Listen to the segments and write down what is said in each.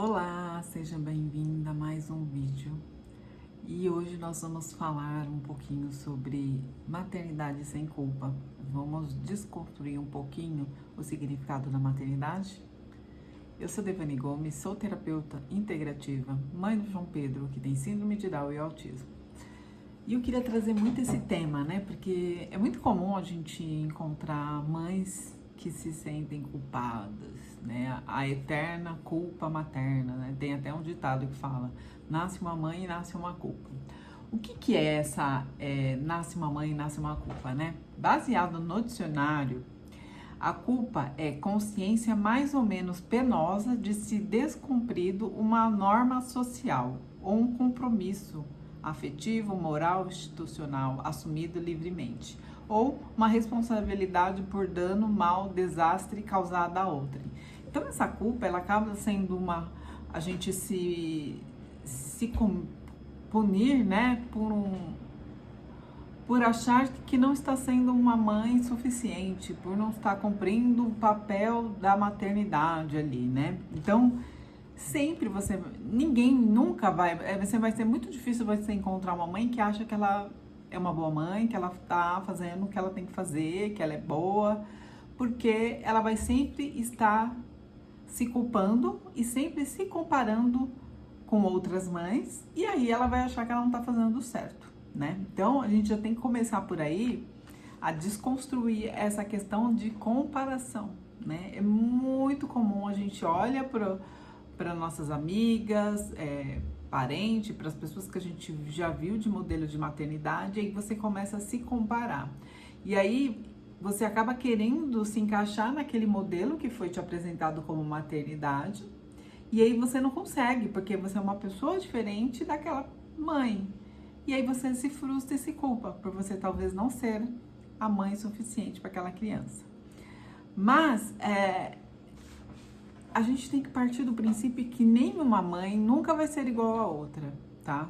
Olá, seja bem-vinda a mais um vídeo. E hoje nós vamos falar um pouquinho sobre maternidade sem culpa. Vamos desconstruir um pouquinho o significado da maternidade. Eu sou Devani Gomes, sou terapeuta integrativa, mãe do João Pedro, que tem síndrome de Down e autismo. E eu queria trazer muito esse tema, né? Porque é muito comum a gente encontrar mães que se sentem culpadas, né? A eterna culpa materna, né? Tem até um ditado que fala: nasce uma mãe e nasce uma culpa. O que é essa nasce uma mãe e nasce uma culpa, né? Baseado no dicionário, a culpa é consciência mais ou menos penosa de se descumprido uma norma social ou um compromisso afetivo, moral, institucional, assumido livremente, ou uma responsabilidade por dano, mal, desastre causado a outrem. Então essa culpa, ela acaba sendo a gente se punir, né, por achar que não está sendo uma mãe suficiente, por não estar cumprindo o papel da maternidade ali, né? Então, sempre ninguém nunca vai ser muito difícil você encontrar uma mãe que acha que ela é uma boa mãe, que ela tá fazendo o que ela tem que fazer, que ela é boa, porque ela vai sempre estar se culpando e sempre se comparando com outras mães, e aí ela vai achar que ela não tá fazendo certo, né? Então, a gente já tem que começar por aí a desconstruir essa questão de comparação, né? É muito comum a gente olha para nossas amigas, parente, para as pessoas que a gente já viu de modelo de maternidade, e aí você começa a se comparar. E aí você acaba querendo se encaixar naquele modelo que foi te apresentado como maternidade, e aí você não consegue, porque você é uma pessoa diferente daquela mãe. E aí você se frustra e se culpa por você talvez não ser a mãe suficiente para aquela criança. Mas a gente tem que partir do princípio que nenhuma mãe nunca vai ser igual a outra, tá?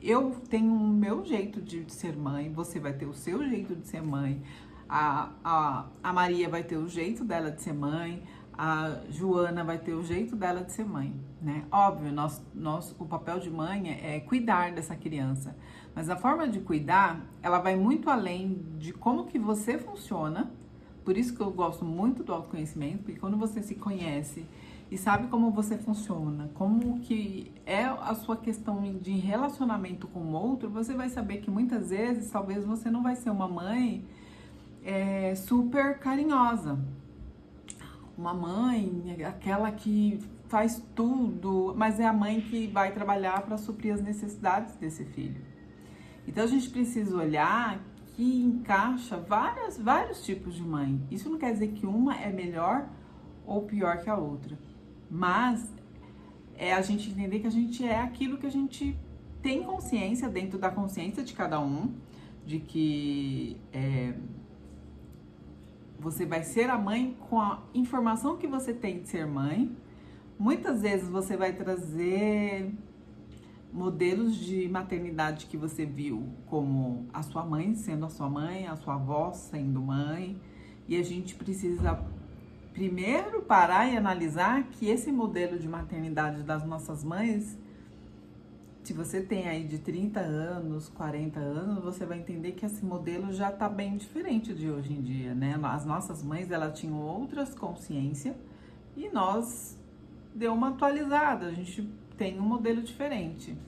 Eu tenho o meu jeito de ser mãe, você vai ter o seu jeito de ser mãe, a Maria vai ter o jeito dela de ser mãe, a Joana vai ter o jeito dela de ser mãe, né? Óbvio, o papel de mãe é cuidar dessa criança, mas a forma de cuidar, ela vai muito além de como que você funciona. Por isso que eu gosto muito do autoconhecimento, porque quando você se conhece e sabe como você funciona, como que é a sua questão de relacionamento com o outro, você vai saber que muitas vezes, talvez você não vai ser uma mãe super carinhosa. Uma mãe, aquela que faz tudo, mas é a mãe que vai trabalhar para suprir as necessidades desse filho. Então a gente precisa olhar que encaixa vários tipos de mãe. Isso não quer dizer que uma é melhor ou pior que a outra, mas é a gente entender que a gente é aquilo que a gente tem consciência, dentro da consciência de cada um, de que você vai ser a mãe com a informação que você tem de ser mãe. Muitas vezes você vai trazer modelos de maternidade que você viu como a sua mãe sendo a sua mãe, a sua avó sendo mãe, e a gente precisa primeiro parar e analisar que esse modelo de maternidade das nossas mães, se você tem aí de 30 anos, 40 anos, você vai entender que esse modelo já tá bem diferente de hoje em dia, né? As nossas mães, elas tinham outras consciências e nós deu uma atualizada, a gente tem um modelo diferente.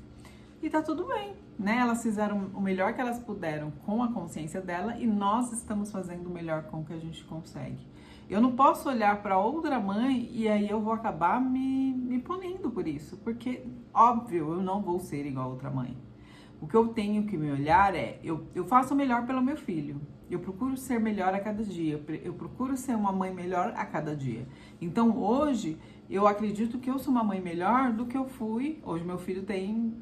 E tá tudo bem, né? Elas fizeram o melhor que elas puderam com a consciência dela e nós estamos fazendo o melhor com o que a gente consegue. Eu não posso olhar para outra mãe e aí eu vou acabar me punindo por isso, porque, óbvio, eu não vou ser igual a outra mãe. O que eu tenho que me olhar eu faço o melhor pelo meu filho. Eu procuro ser melhor a cada dia. Eu procuro ser uma mãe melhor a cada dia. Então, hoje, eu acredito que eu sou uma mãe melhor do que eu fui. Hoje, meu filho tem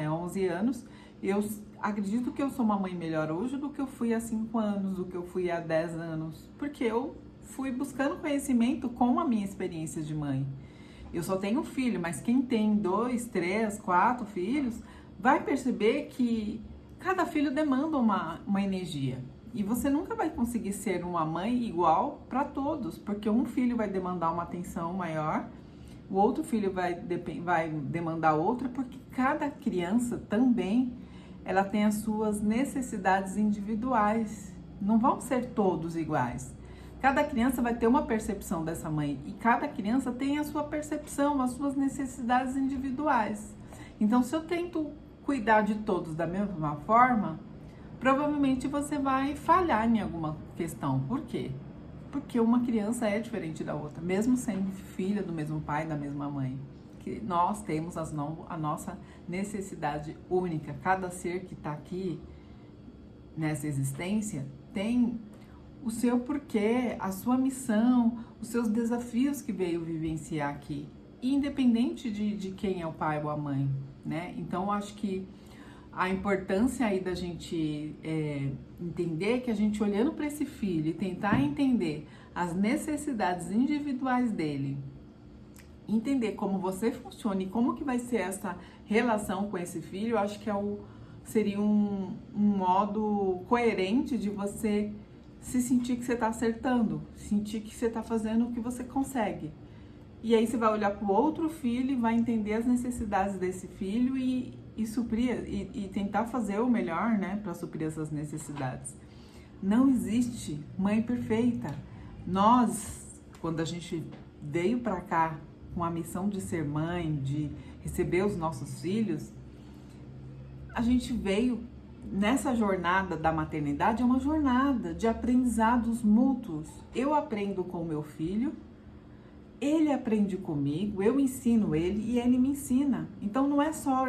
11 anos. Eu acredito que eu sou uma mãe melhor hoje do que eu fui há 5 anos, do que eu fui há 10 anos. Porque eu fui buscando conhecimento com a minha experiência de mãe. Eu só tenho um filho, mas quem tem 2, 3, 4 filhos vai perceber que cada filho demanda uma energia. E você nunca vai conseguir ser uma mãe igual para todos, porque um filho vai demandar uma atenção maior o outro filho vai demandar outra, porque cada criança também, ela tem as suas necessidades individuais. Não vão ser todos iguais. Cada criança vai ter uma percepção dessa mãe e cada criança tem a sua percepção, as suas necessidades individuais. Então, se eu tento cuidar de todos da mesma forma, provavelmente você vai falhar em alguma questão. Por quê? Porque uma criança é diferente da outra, mesmo sendo filha do mesmo pai, da mesma mãe. Que nós temos a nossa necessidade única. Cada ser que está aqui nessa existência tem o seu porquê, a sua missão, os seus desafios que veio vivenciar aqui, independente de quem é o pai ou a mãe, né? Então, eu acho que a importância aí da gente entender que a gente olhando para esse filho e tentar entender as necessidades individuais dele, entender como você funciona e como que vai ser essa relação com esse filho, eu acho que seria um modo coerente de você se sentir que você está acertando, sentir que você está fazendo o que você consegue. E aí você vai olhar para o outro filho e vai entender as necessidades desse filho e suprir, e tentar fazer o melhor, né, para suprir essas necessidades. Não existe mãe perfeita. Nós, quando a gente veio para cá com a missão de ser mãe, de receber os nossos filhos, a gente veio nessa jornada da maternidade, é uma jornada de aprendizados mútuos. Eu aprendo com o meu filho, ele aprende comigo, eu ensino ele e ele me ensina. Então não é só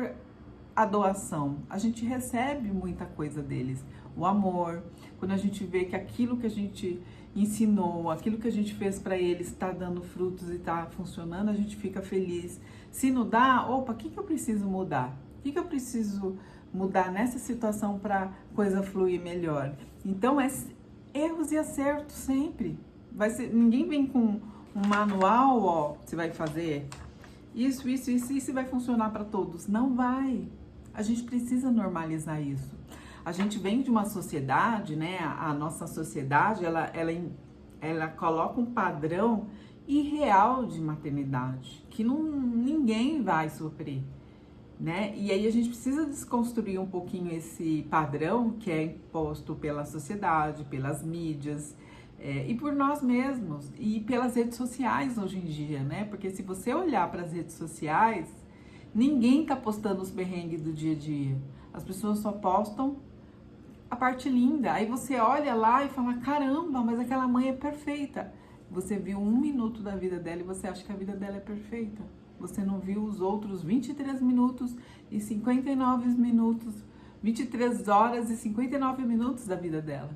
a doação, a gente recebe muita coisa deles. O amor, quando a gente vê que aquilo que a gente ensinou, aquilo que a gente fez para eles está dando frutos e está funcionando, a gente fica feliz. Se não dá, opa, o que eu preciso mudar? O que eu preciso mudar nessa situação para coisa fluir melhor? Então, é erros e acertos sempre. Ninguém vem com um manual, ó, você vai fazer isso e vai funcionar para todos. Não vai. A gente precisa normalizar isso. A gente vem de uma sociedade, né? A nossa sociedade, ela coloca um padrão irreal de maternidade, que ninguém vai suprir, né? E aí a gente precisa desconstruir um pouquinho esse padrão que é imposto pela sociedade, pelas mídias, e por nós mesmos, e pelas redes sociais hoje em dia, né? Porque se você olhar para as redes sociais, ninguém tá postando os perrengues do dia a dia. As pessoas só postam a parte linda. Aí você olha lá e fala, caramba, mas aquela mãe é perfeita. Você viu 1 minuto da vida dela e você acha que a vida dela é perfeita. Você não viu os outros 23 minutos e 59 minutos, 23 horas e 59 minutos da vida dela.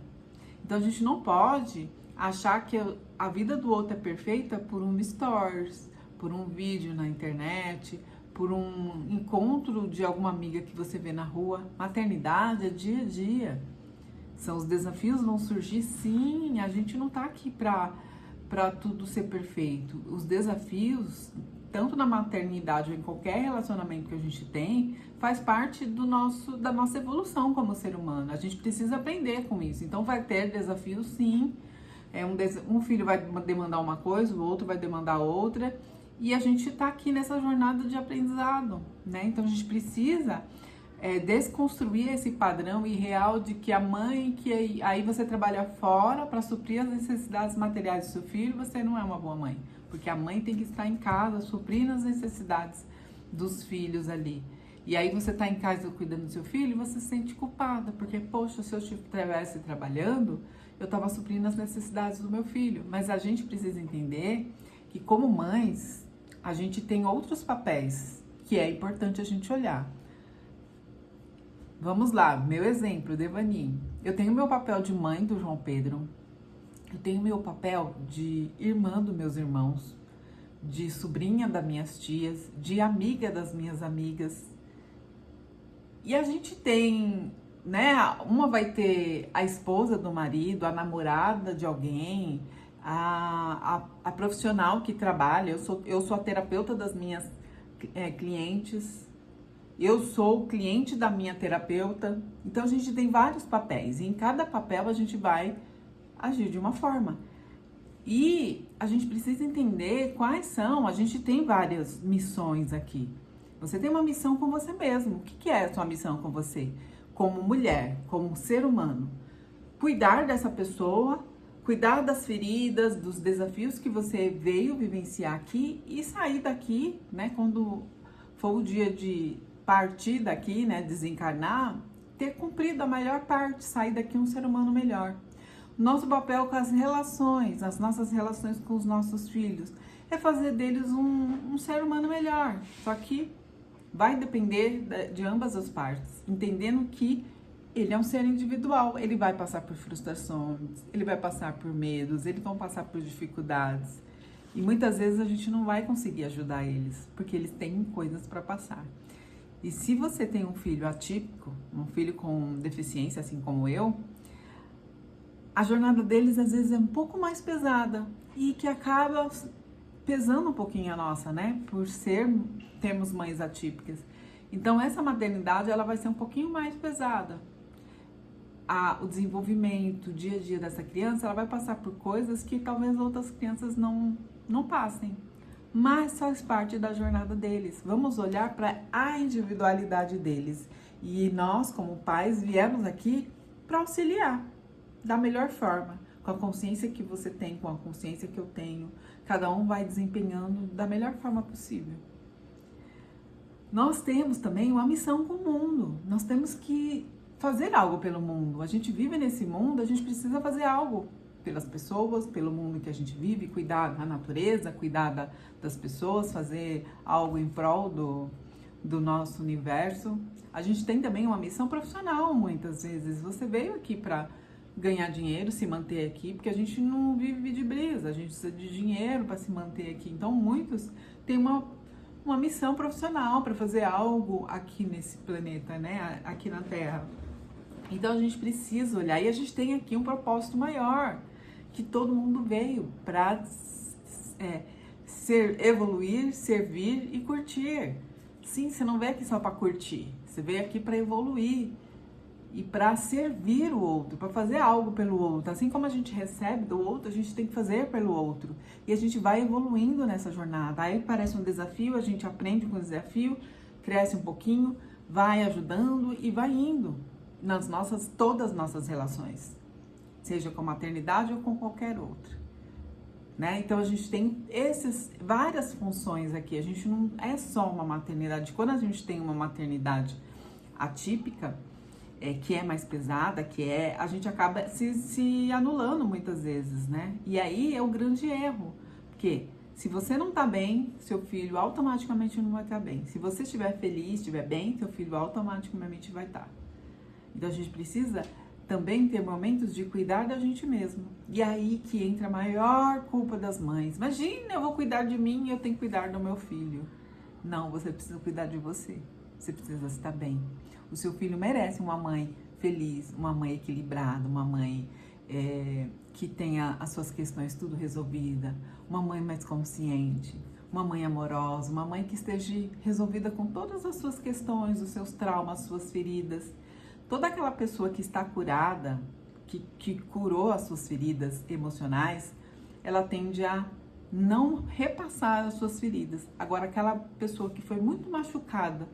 Então a gente não pode achar que a vida do outro é perfeita por um stories, por um vídeo na internet, por um encontro de alguma amiga que você vê na rua. Maternidade é dia a dia. Os desafios vão surgir, sim. A gente não tá aqui para tudo ser perfeito. Os desafios, tanto na maternidade ou em qualquer relacionamento que a gente tem, faz parte da nossa evolução como ser humano. A gente precisa aprender com isso. Então vai ter desafios, sim. Um filho vai demandar uma coisa, o outro vai demandar outra. E a gente está aqui nessa jornada de aprendizado, né? Então a gente precisa desconstruir esse padrão irreal de que a mãe, que aí você trabalha fora para suprir as necessidades materiais do seu filho, você não é uma boa mãe. Porque a mãe tem que estar em casa suprindo as necessidades dos filhos ali. E aí você está em casa cuidando do seu filho e você se sente culpada, porque, poxa, se eu estivesse trabalhando, eu estava suprindo as necessidades do meu filho. Mas a gente precisa entender que, como mães, a gente tem outros papéis que é importante a gente olhar. Vamos lá, meu exemplo, Devani. Eu tenho meu papel de mãe do João Pedro, eu tenho meu papel de irmã dos meus irmãos, de sobrinha das minhas tias, de amiga das minhas amigas. E a gente tem, né, uma vai ter a esposa do marido, a namorada de alguém, a profissional que trabalha. Eu sou a terapeuta das minhas clientes, eu sou o cliente da minha terapeuta. Então a gente tem vários papéis e em cada papel a gente vai agir de uma forma. E a gente precisa entender quais são. A gente tem várias missões aqui. Você tem uma missão com você mesmo. O que é a sua missão com você? Como mulher, como ser humano. Cuidar dessa pessoa, cuidar das feridas, dos desafios que você veio vivenciar aqui e sair daqui, né? Quando for o dia de partir daqui, né? Desencarnar, ter cumprido a maior parte, sair daqui um ser humano melhor. Nosso papel com as relações, as nossas relações com os nossos filhos, é fazer deles um ser humano melhor. Só que vai depender de ambas as partes, entendendo que ele é um ser individual, ele vai passar por frustrações, ele vai passar por medos, eles vão passar por dificuldades. E muitas vezes a gente não vai conseguir ajudar eles, porque eles têm coisas para passar. E se você tem um filho atípico, um filho com deficiência, assim como eu, a jornada deles às vezes é um pouco mais pesada e que acaba pesando um pouquinho a nossa, né? Por termos mães atípicas. Então essa maternidade ela vai ser um pouquinho mais pesada. O desenvolvimento, o dia a dia dessa criança, ela vai passar por coisas que talvez outras crianças não passem. Mas faz parte da jornada deles. Vamos olhar para a individualidade deles. E nós, como pais, viemos aqui para auxiliar da melhor forma, com a consciência que você tem, com a consciência que eu tenho. Cada um vai desempenhando da melhor forma possível. Nós temos também uma missão com o mundo. Nós temos que fazer algo pelo mundo. A gente vive nesse mundo, a gente precisa fazer algo pelas pessoas, pelo mundo que a gente vive, cuidar da natureza, cuidar das pessoas, fazer algo em prol do nosso universo. A gente tem também uma missão profissional, muitas vezes. Você veio aqui para ganhar dinheiro, se manter aqui, porque a gente não vive de brisa, a gente precisa de dinheiro para se manter aqui. Então, muitos têm uma missão profissional para fazer algo aqui nesse planeta, né? Aqui na Terra. Então, a gente precisa olhar. E a gente tem aqui um propósito maior, que todo mundo veio para evoluir, servir e curtir. Sim, você não veio aqui só para curtir, você veio aqui para evoluir e para servir o outro, para fazer algo pelo outro. Assim como a gente recebe do outro, a gente tem que fazer pelo outro. E a gente vai evoluindo nessa jornada. Aí parece um desafio, a gente aprende com o desafio, cresce um pouquinho, vai ajudando e vai indo nas todas as nossas relações, seja com a maternidade ou com qualquer outra, né? Então a gente tem várias funções aqui. A gente não é só uma maternidade. Quando a gente tem uma maternidade atípica, que é mais pesada, a gente acaba se anulando muitas vezes, né? E aí é o grande erro, porque se você não tá bem, seu filho automaticamente não vai estar bem. Se você estiver feliz, estiver bem, seu filho automaticamente vai estar. Então a gente precisa também ter momentos de cuidar da gente mesmo. E aí que entra a maior culpa das mães. Imagina, eu vou cuidar de mim e eu tenho que cuidar do meu filho. Não, você precisa cuidar de você. Você precisa estar bem. O seu filho merece uma mãe feliz, uma mãe equilibrada, uma mãe que tenha as suas questões tudo resolvida, uma mãe mais consciente, uma mãe amorosa, uma mãe que esteja resolvida com todas as suas questões, os seus traumas, as suas feridas. Toda aquela pessoa que está curada, que curou as suas feridas emocionais, ela tende a não repassar as suas feridas. Agora, aquela pessoa que foi muito machucada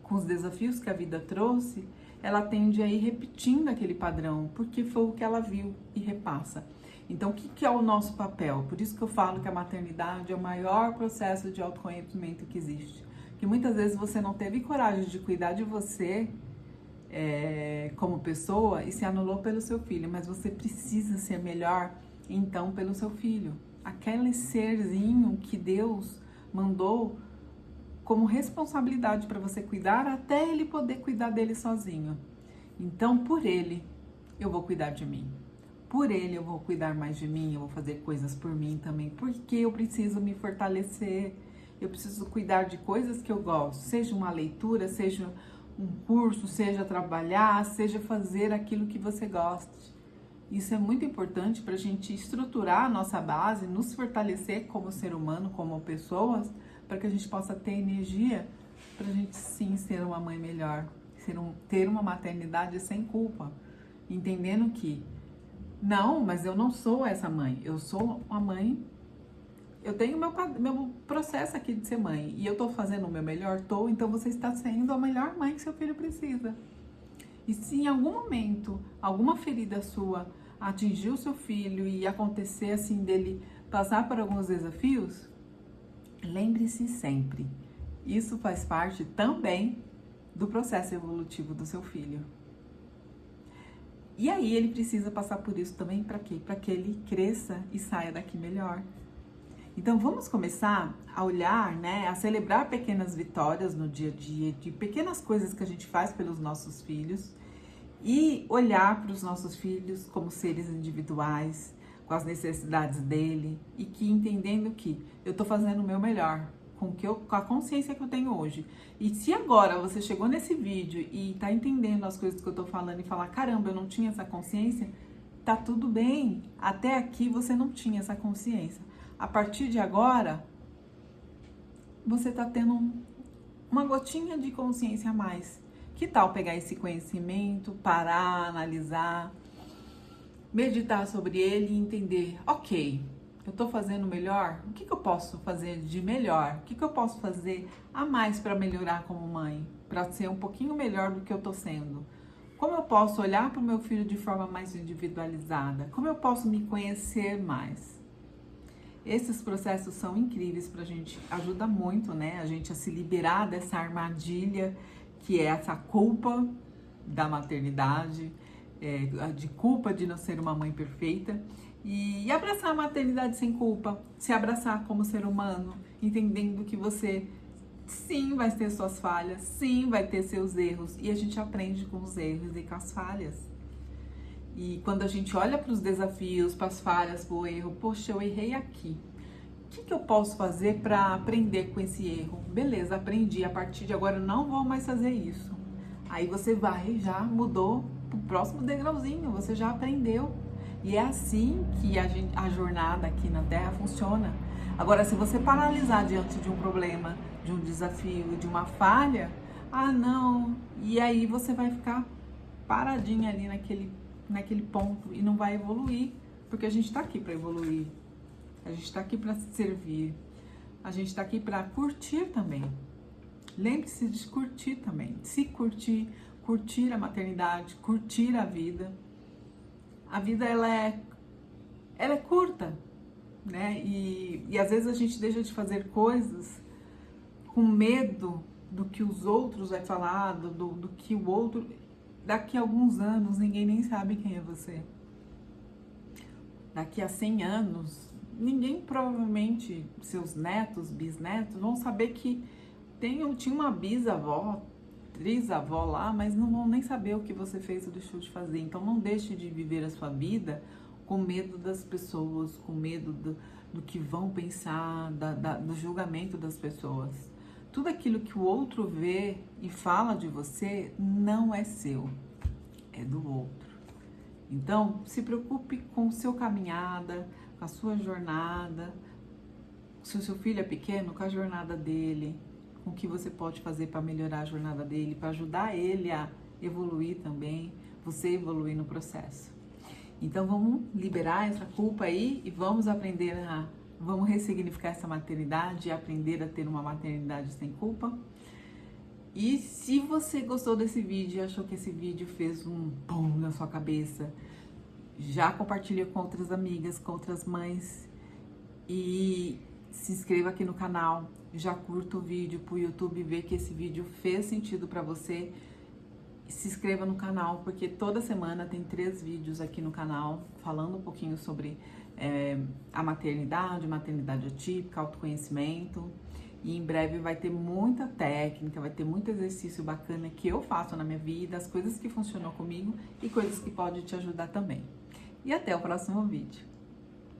com os desafios que a vida trouxe, ela tende a ir repetindo aquele padrão, porque foi o que ela viu e repassa. Então, o que é o nosso papel? Por isso que eu falo que a maternidade é o maior processo de autoconhecimento que existe. Que muitas vezes você não teve coragem de cuidar de você, como pessoa, e se anulou pelo seu filho, mas você precisa ser melhor então pelo seu filho, aquele serzinho que Deus mandou como responsabilidade para você cuidar até ele poder cuidar dele sozinho. Então, por ele eu vou cuidar de mim, por ele eu vou cuidar mais de mim, eu vou fazer coisas por mim também, porque eu preciso me fortalecer, eu preciso cuidar de coisas que eu gosto, seja uma leitura, seja um curso, seja trabalhar, seja fazer aquilo que você goste. Isso é muito importante para a gente estruturar a nossa base, nos fortalecer como ser humano, como pessoas, para que a gente possa ter energia para a gente sim ser uma mãe melhor, ter uma maternidade sem culpa, entendendo que Não, mas eu não sou essa mãe. Eu sou uma mãe. Eu tenho meu processo aqui de ser mãe. E eu tô fazendo o meu melhor? Tô. Então você está sendo a melhor mãe que seu filho precisa. E se em algum momento alguma ferida sua atingiu o seu filho e acontecer assim dele passar por alguns desafios, lembre-se sempre, isso faz parte também do processo evolutivo do seu filho. E aí ele precisa passar por isso também para quê? Para que ele cresça e saia daqui melhor. Então vamos começar a olhar, né, a celebrar pequenas vitórias no dia a dia, de pequenas coisas que a gente faz pelos nossos filhos e olhar para os nossos filhos como seres individuais, com as necessidades dele e que entendendo que eu estou fazendo o meu melhor com a consciência que eu tenho hoje. E se agora você chegou nesse vídeo e está entendendo as coisas que eu estou falando e falar, caramba, eu não tinha essa consciência, tá tudo bem. Até aqui você não tinha essa consciência. A partir de agora, você está tendo uma gotinha de consciência a mais. Que tal pegar esse conhecimento, parar, analisar, meditar sobre ele e entender, ok, eu estou fazendo melhor? O que eu posso fazer de melhor? O que eu posso fazer a mais para melhorar como mãe? Para ser um pouquinho melhor do que eu estou sendo? Como eu posso olhar para o meu filho de forma mais individualizada? Como eu posso me conhecer mais? Esses processos são incríveis para a gente, ajuda muito, né? A gente a se liberar dessa armadilha que é essa culpa da maternidade, de culpa de não ser uma mãe perfeita e abraçar a maternidade sem culpa, se abraçar como ser humano, entendendo que você sim vai ter suas falhas, sim vai ter seus erros e a gente aprende com os erros e com as falhas. E quando a gente olha para os desafios, para as falhas, para o erro, poxa, eu errei aqui. O que eu posso fazer para aprender com esse erro? Beleza, aprendi, a partir de agora eu não vou mais fazer isso. Aí você vai, já mudou para o próximo degrauzinho, você já aprendeu. E é assim que a jornada aqui na Terra funciona. Agora, se você paralisar diante de um problema, de um desafio, de uma falha, ah não, e aí você vai ficar paradinha ali naquele ponto e não vai evoluir, porque a gente está aqui para evoluir, a gente está aqui para servir, a gente está aqui para curtir também. Lembre-se de curtir também, se curtir, curtir a maternidade, curtir a vida. A vida ela é curta, né? E às vezes a gente deixa de fazer coisas com medo do que os outros vai falar, do que o outro. Daqui a alguns anos, ninguém nem sabe quem é você. Daqui a 100 anos, ninguém, provavelmente, seus netos, bisnetos, vão saber que tinha uma bisavó, trisavó lá, mas não vão nem saber o que você fez ou deixou de fazer. Então, não deixe de viver a sua vida com medo das pessoas, com medo do que vão pensar, do julgamento das pessoas. Tudo aquilo que o outro vê e fala de você não é seu, é do outro. Então, se preocupe com a sua caminhada, com a sua jornada. Se o seu filho é pequeno, com a jornada dele, com o que você pode fazer para melhorar a jornada dele, para ajudar ele a evoluir também, você evoluir no processo. Então, vamos liberar essa culpa aí e vamos aprender vamos ressignificar essa maternidade e aprender a ter uma maternidade sem culpa. E se você gostou desse vídeo e achou que esse vídeo fez um pum na sua cabeça, já compartilha com outras amigas, com outras mães e se inscreva aqui no canal, já curta o vídeo pro YouTube ver que esse vídeo fez sentido para você. Se inscreva no canal, porque toda semana tem 3 vídeos aqui no canal falando um pouquinho sobre a maternidade atípica, autoconhecimento. E em breve vai ter muita técnica, vai ter muito exercício bacana que eu faço na minha vida, as coisas que funcionam comigo e coisas que podem te ajudar também. E até o próximo vídeo.